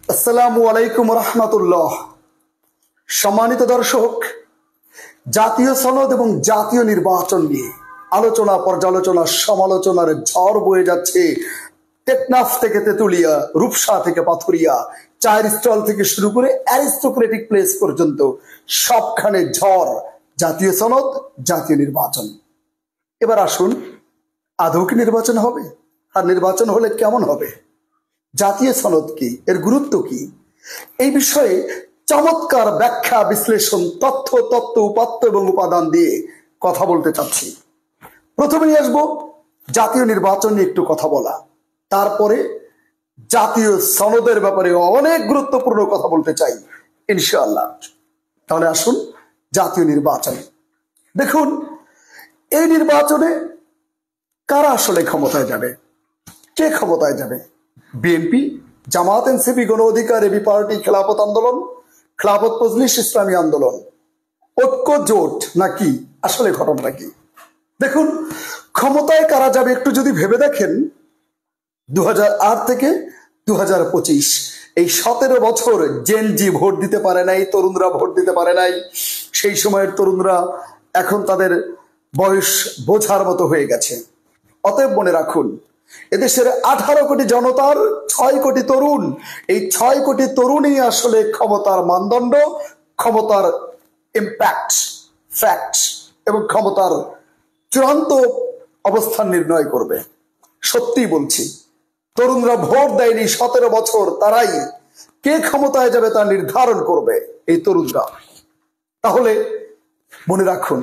আসসালামু আলাইকুম রহমতুল্লাহ। সম্মানিত দর্শক, জাতীয় সনদ এবং জাতীয় নির্বাচন নিয়ে আলোচনা, পর্যালোচনা, সমালোচনার ঝড় বয়ে যাচ্ছে। টেকনাফ থেকে তেতুলিয়া, রূপসা থেকে পাথুরিয়া, চায়ের স্টল থেকে শুরু করে অ্যারিস্টোক্রেটিক প্লেস পর্যন্ত সবখানে ঝড়। জাতীয় সনদ, জাতীয় নির্বাচন। এবার আসুন, আদৌ কি নির্বাচন হবে? আর নির্বাচন হলে কেমন হবে? জাতীয় সনদ কি, এর গুরুত্ব কি, এই বিষয়ে চমৎকার ব্যাখ্যা, বিশ্লেষণ, তথ্য উপাত্ত এবং উপাদান দিয়ে কথা বলতে চাচ্ছি। প্রথমে আসবো জাতীয় নির্বাচন নিয়ে একটু কথা বলা, তারপরে জাতীয় সনদের ব্যাপারে অনেক গুরুত্বপূর্ণ কথা বলতে চাই ইনশাআল্লাহ। তাহলে আসুন জাতীয় নির্বাচন। দেখুন, এই নির্বাচনে কারা আসলে ক্ষমতায় যাবে? কে ক্ষমতায় যাবে? বিএনপি, জামাত, এনসিপি, গণ অধিকার, এবি পার্টি, খেলাফত আন্দোলন, খেলাফত মজলিস, ইসলামী আন্দোলন, ঐক্য জোট নাকি? আসলে ঘটনাটা কি? দেখুন, ক্ষমতায় কারা যাবে একটু যদি ভেবে দেখেন, 2008 থেকে 2025 এই 17 বছর জেনজি ভোট দিতে পারে নাই, তরুণরা ভোট দিতে পারে নাই। সেই সময়ের তরুণরা এখন তাদের বয়স বোঝার মতো হয়ে গেছে। অতএব মনে রাখুন, এদেশের 18 কোটি জনতার 6 কোটি তরুণ, এই 6 কোটি তরুণই আসলে ক্ষমতার মানদণ্ড, ক্ষমতার ইম্প্যাক্ট, ফ্যাক্ট এবং ক্ষমতার চূড়ান্ত অবস্থান নির্ণয় করবে। সত্যি বলছি, তরুণরা ভোট দেয়নি 17 বছর, তারাই কে ক্ষমতায় যাবে তা নির্ধারণ করবে, এই তরুণরা। তাহলে মনে রাখুন,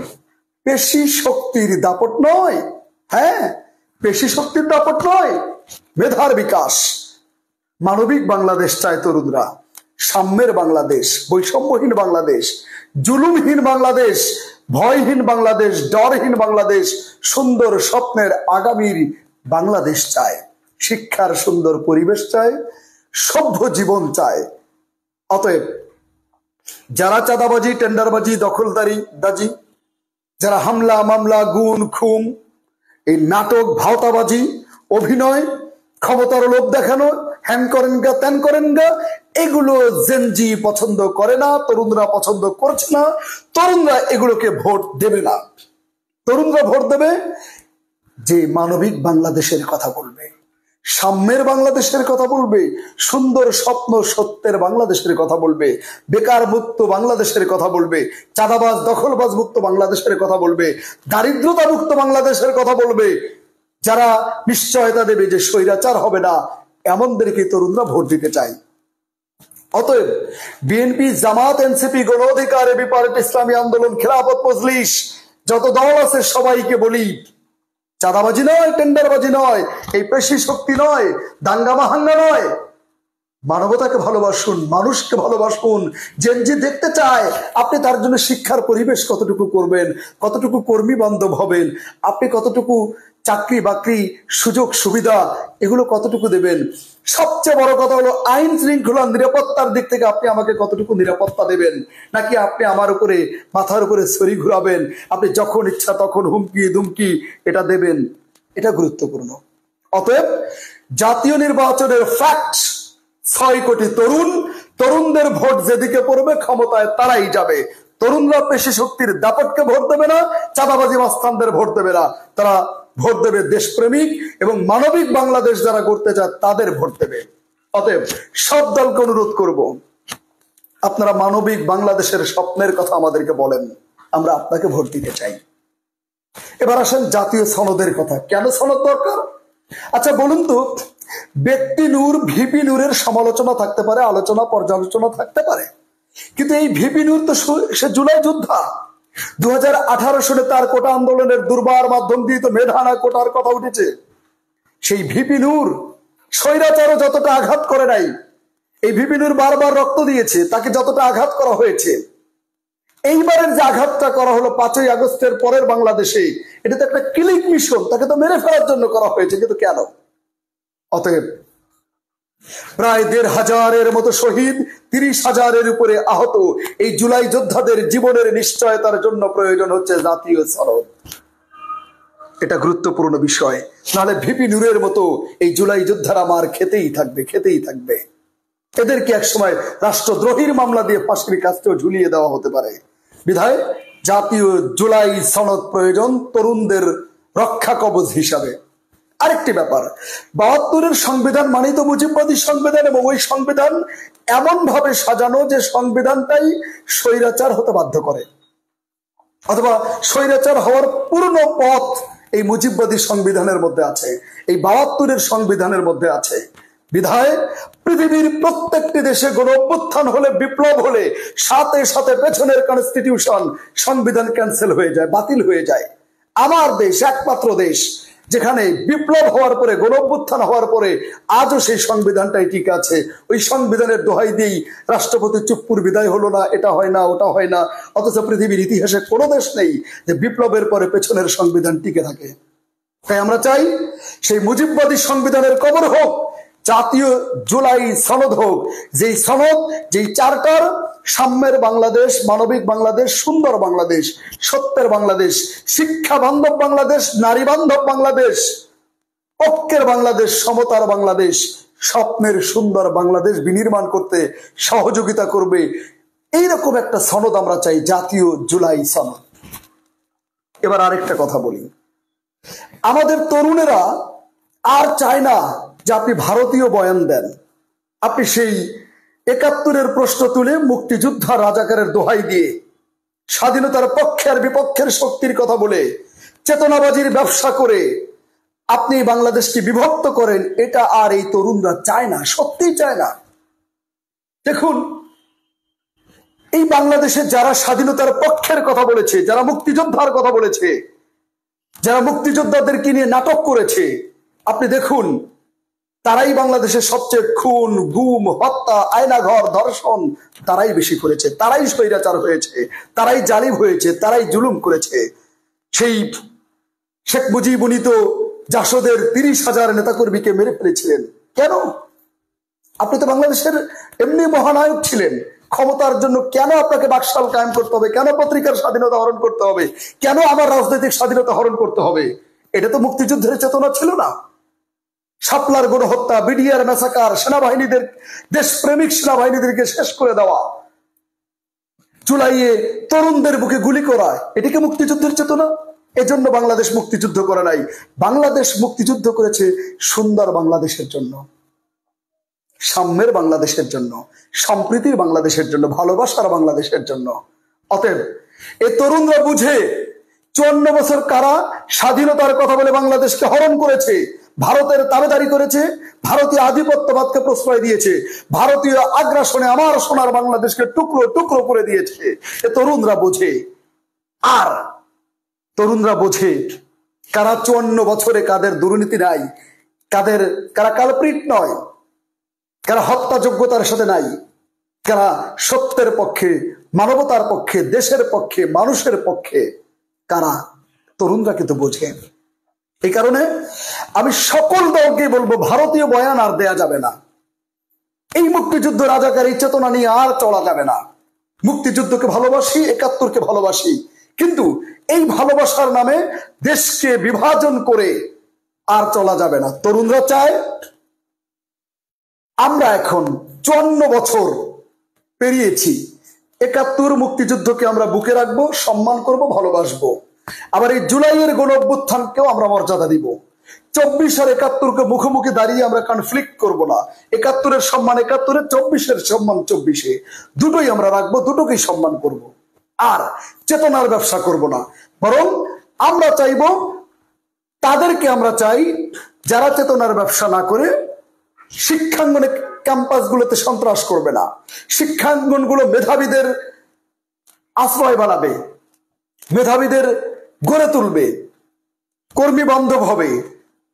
পেশি শক্তির দাপট নয়, হ্যাঁ, পেশি শক্তির দাপট নয়, মেধার বিকাশ। মানবিক বাংলাদেশ চায় তরুণরা, সাম্যের বাংলাদেশ, বৈষম্যহীন বাংলাদেশ, জুলুমহীন বাংলাদেশ, ভয়হীন বাংলাদেশ, ডরহীন বাংলাদেশ, সুন্দর স্বপ্নের আগামীর বাংলাদেশ চায়, শিক্ষার সুন্দর পরিবেশ চায়, সভ্য জীবন চায়। অতএব যারা চাঁদাবাজি, টেন্ডারবাজি, দখলদারি, যারা হামলা মামলা, গুণ খুম, এই নাটক, ভাওতাবাজি, অভিনয়, ক্ষমতার লোভ দেখানো, হ্যান করেন গা ত্যান করেন গা, এগুলো জেনজি পছন্দ করে না, তরুণরা পছন্দ করছে না। তরুণরা এগুলোকে ভোট দেবে না। তরুণরা ভোট দেবে যে মানবিক বাংলাদেশের কথা বলবে, সাম্যের বাংলাদেশের কথা বলবে, সুন্দর স্বপ্ন সত্যের বাংলাদেশের কথা বলবে, বেকার মুক্ত বাংলাদেশের কথা বলবে, চাঁদাবাজ দখলবাজ মুক্ত বাংলাদেশের কথা বলবে, দারিদ্রতা মুক্ত বাংলাদেশের কথা বলবে, যারা নিশ্চয়তা দেবে যে স্বৈরাচার হবে না, এমনদেরকে তরুণরা ভোট দিতে চায়। অতএব বিএনপি, জামাত, এনসিপি, গণ অধিকার, এবি পার্টি, ইসলামী আন্দোলন, খেলাফত মজলিস, যত দল আছে সবাইকে বলি, চাঁদাবাজি নয়, টেন্ডারবাজি নয়, এই পেশি শক্তি নয়, দাঙ্গা মাহাঙ্গা নয়, মানবতাকে ভালোবাসুন, মানুষকে ভালোবাসুন। জেনজি দেখতে চায় আপনি তার জন্য শিক্ষার পরিবেশ কতটুকু করবেন, কতটুকু কর্মী বান্ধব হবেন, আপনি কতটুকু চাকরি বাকরি সুযোগ সুবিধা এগুলো কতটুকু দেবেন। সবচেয়ে বড় কথা হলো আইন শৃঙ্খলা নিরাপত্তার দিক থেকে আপনি আমাকে কতটুকু নিরাপত্তা দেবেন, নাকি আপনি আমার উপরে, মাথার উপরে ছড়ি ঘুরাবেন, আপনি যখন ইচ্ছা তখন হুমকি দুমকি এটা দেবেন, এটা গুরুত্বপূর্ণ। অতএব জাতীয় নির্বাচনের ফ্যাক্ট, 6 কোটি তরুণ, তরুণদের ভোট যেদিকে পড়বে ক্ষমতায় তারাই যাবে। তরুণরা পেশি শক্তির দাপটকে ভোট দেবে না, চাঁদাবাজি মাস্তানদের ভোট দেবে না, তারা ভোট দেবে দেশপ্রেমিক এবং মানবিক বাংলাদেশ যারা করতে চায় তাদের ভোট দেবে। অতএব সব দলকে অনুরোধ করব, আপনারা মানবিক বাংলাদেশের স্বপ্নের কথা আমাদেরকে বলেন, আমরা আপনাকে ভোট দিতে চাই। এবার আসেন জাতীয় সনদের কথা। কেন সনদ দরকার? আচ্ছা বলুন তো, ব্যক্তি নূর, ভিপি নূরের সমালোচনা থাকতে পারে, আলোচনা পর্যালোচনা থাকতে পারে, কিন্তু এই ভিপি নূর তো সে জুলাই যোদ্ধা। 2018 সালে তার কোটা আন্দোলনের দুর্বার মাধ্যম দিয়ে তো মেধানা কোটার কথা উঠেছে। সেই ভিপি নূর স্বৈরাচারও যতটা আঘাত করে নাই, এই ভিপি নূর বারবার রক্ত দিয়েছে, তাকে যতটা আঘাত করা হয়েছে, এইবারের যে আঘাতটা করা হলো 5ই আগস্টের পরের বাংলাদেশে, এটা তো একটা কিলিং মিশন, তাকে তো মেরে ফেলার জন্য করা হয়েছে, কিন্তু কেন? অতএব প্রায় 1,500-এর মতো শহীদ, 30,000-এর উপরে আহত, এই জুলাই যোদ্ধাদের জীবনের নিশ্চয়তার জন্য প্রয়োজন হচ্ছে জাতীয় সনদ। এটা গুরুত্বপূর্ণ বিষয়, নাহলে ভিপি নূরের মতো এই জুলাই যোদ্ধারা মার খেতেই থাকবে। এদেরকে একসময় রাষ্ট্রদ্রোহীর মামলা দিয়ে ফাঁসির কাজটাও ঝুলিয়ে দেওয়া হতে পারে। বিধায় জাতীয় জুলাই সনদ প্রয়োজন তরুণদের রক্ষা কবচ হিসাবে। আরেকটি ব্যাপার, ৭২-এর সংবিধান মানেই তো মুজিববাদী সংবিধান, এবং ওই সংবিধান এমন ভাবে সাজানো যে সংবিধানটাই স্বৈরাচার হতে বাধ্য করে, অথবা স্বৈরাচার হওয়ার পূর্ণ পথ এই মুজিববাদী সংবিধানের মধ্যে আছে, এই ৭২-এর সংবিধানের মধ্যে আছে। বিধায় পৃথিবীর প্রত্যেকটি দেশে গণ অভ্যুত্থান হলে, বিপ্লব হলে সাথে সাথে পেছনের কনস্টিটিউশন সংবিধান ক্যান্সেল হয়ে যায়, বাতিল হয়ে যায়। আমার দেশ একমাত্র দেশ যেখানে বিপ্লব হওয়ার পরে, গণ অভ্যুত্থান হওয়ার পরে আজও সেই সংবিধানটাই ঠিক আছে। ওই সংবিধানের দোহাই দিয়েই রাষ্ট্রপতি চুপ্পুর বিদায় হলো না, এটা হয় না, ওটা হয় না। অথচ পৃথিবীর ইতিহাসে কোনো দেশ নেই যে বিপ্লবের পরে পেছনের সংবিধান টিকে থাকে। তাই আমরা চাই সেই মুজিববাদী সংবিধানের কবর হোক, জাতীয় জুলাই সনদ হোক, যেই সনদ, যেই চার্টার সাম্যের বাংলাদেশ, মানবিক বাংলাদেশ, সুন্দর বাংলাদেশ, সত্যের বাংলাদেশ, শিক্ষা বান্ধব বাংলাদেশ, নারী বান্ধব বাংলাদেশ, ঐক্যের বাংলাদেশ, সমতার বাংলাদেশ, স্বপ্নের সুন্দর বাংলাদেশ বিনির্মাণ করতে সহযোগিতা করবে, এইরকম একটা সনদ আমরা চাই, জাতীয় জুলাই সনদ। এবার আরেকটা কথা বলি, আমাদের তরুণেরা আর চায় না যে আপনি ভারতীয় বয়ান দেন, আপনি সেই ৭১-এর প্রশ্ন তুলে মুক্তিযোদ্ধা রাজাকারের দোহাই দিয়ে স্বাধীনতার পক্ষে আর বিপক্ষের শক্তির কথা বলে চেতনাবাজির ব্যবসা করে আপনি বাংলাদেশকে বিভক্ত করেন। এটা আর এই তরুণরা চায় না, সত্যিই চায় না। দেখুন, এই বাংলাদেশে যারা স্বাধীনতার পক্ষের কথা বলেছে, যারা মুক্তিযোদ্ধার কথা বলেছে, যারা মুক্তিযোদ্ধাদেরকে নিয়ে নাটক করেছে, আপনি দেখুন তারাই বাংলাদেশের সবচেয়ে খুন, গুম, হত্যা, আয়নাঘর, ধর্ষণ তারাই বেশি করেছে, তারাই স্বৈরাচার হয়েছে, তারাই জালিম হয়েছে, তারাই জুলুম করেছে। সেই শেখ মুজিব তো জাসদের ৩০,০০০ নেতাকর্মীকে মেরে ফেলেছিলেন। কেন? আপনি তো বাংলাদেশের এমনি মহানায়ক ছিলেন, ক্ষমতার জন্য কেন আপনাকে বাকশাল কায়েম করতে হবে? কেন পত্রিকার স্বাধীনতা হরণ করতে হবে? কেন আমার রাজনৈতিক স্বাধীনতা হরণ করতে হবে? এটা তো মুক্তিযুদ্ধের চেতনা ছিল না। শাপলার গণহত্যা, বিডিআর ম্যাসাকার, সেনাবাহিনীদের, দেশপ্রেমিক সেনাবাহিনীদেরকে শেষ করে দেওয়া, জুলাইয়ে তরুণদের বুকে গুলি করা, এটিকে মুক্তিযুদ্ধের চেতনা? এজন্য বাংলাদেশ মুক্তিযুদ্ধ করে নাই। বাংলাদেশ মুক্তিযুদ্ধ করেছে সুন্দর বাংলাদেশের জন্য, সাম্যের বাংলাদেশের জন্য, সম্প্রীতির বাংলাদেশের জন্য, ভালোবাসার বাংলাদেশের জন্য। অতএব এ তরুণরা বুঝে ৫৪ বছর কারা স্বাধীনতার কথা বলে বাংলাদেশকে হরণ করেছে, ভারতের তাবেদারি করেছে, ভারতীয় আধিপত্যবাদকে প্রশ্রয় দিয়েছে, ভারতীয় আগ্রাসনে আমার সোনার বাংলাদেশকে টুকরো টুকরো করে দিয়েছে। এ তরুণরা বোঝে। আর তরুণরা বোঝে কারা ৫৪ বছরে কাদের দুর্নীতি নাই, কারা কালপ্রিট নয়, কারা হত্যাযোগ্যতার সাথে নাই, কারা সত্যের পক্ষে, মানবতার পক্ষে, দেশের পক্ষে, মানুষের পক্ষে, কারা। তরুণরা কিন্তু বোঝে। এই কারণে আমি সকল দলকে বলবো, ভারতীয় বয়ান আর দেয়া যাবে না। এই মুক্তিযুদ্ধ রাজাকারী চেতনা নিয়ে আর চলা যাবে না। মুক্তিযুদ্ধকে ভালোবাসি, ৭১-কে ভালোবাসি, কিন্তু এই ভালোবাসার নামে দেশকে বিভাজন করে আর চলা যাবে না। তরুণরা চায় আমরা এখন ৫৪ বছর পেরিয়েছি, ৭১ মুক্তিযুদ্ধকে আমরা বুকে রাখবো, সম্মান করব, ভালোবাসবো। আবার এই জুলাইয়ের গণ অভ্যুত্থানকেও আমরা মর্যাদা দিব। ২৪ আর ৭১-কে মুখোমুখি দাঁড়িয়ে আমরা কনফ্লিক্ট করব না। ৭১-এর সম্মান ৭১-এ, ২৪-এর সম্মান ২৪-এ, দুটোই আমরা রাখবো, দুটোকেই সম্মান করব। আর চেতনার ব্যবসা করব না, বরং আমরা চাইব, তাদেরকে আমরা চাই যারা চেতনার ব্যবসা না করে শিক্ষাঙ্গনে, ক্যাম্পাসগুলোতে সন্ত্রাস করবে না, শিক্ষাঙ্গনগুলো মেধাবীদের আশ্রয় বানাবে, মেধাবীদের গড়ে তুলবে, কর্মী বান্ধব হবে,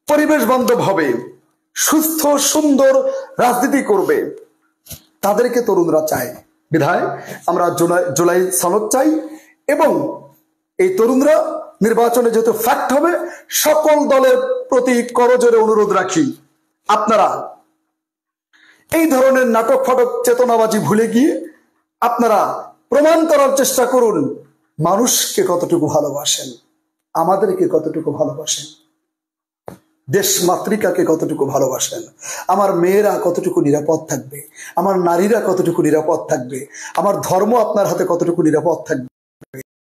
পরিবেশ বান্ধব হবে, সুস্থ সুন্দর রাজনীতি করবে, তাদেরকে তরুণরা চায়। বিধায় আমরা জুলাই সনদ চাই। এবং এই তরুণরা নির্বাচনে যেহেতু ফ্যাক্ট হবে, সকল দলের প্রতি করজোরে অনুরোধ রাখি, আপনারা এই ধরনের নাটক ফাটক চেতনাবাজি ভুলে গিয়ে আপনারা প্রমাণ করার চেষ্টা করুন মানুষকে কতটুকু ভালোবাসেন, আমাদেরকে কতটুকু ভালোবাসেন। দেশ মাতৃকাকে কতটুকু ভালোবাসেন, আমার মেয়েরা কতটুকু নিরাপদ থাকবে, আমার নারীরা কতটুকু নিরাপদ থাকবে, আমার ধর্ম আপনার হাতে কতটুকু নিরাপদ থাকবে।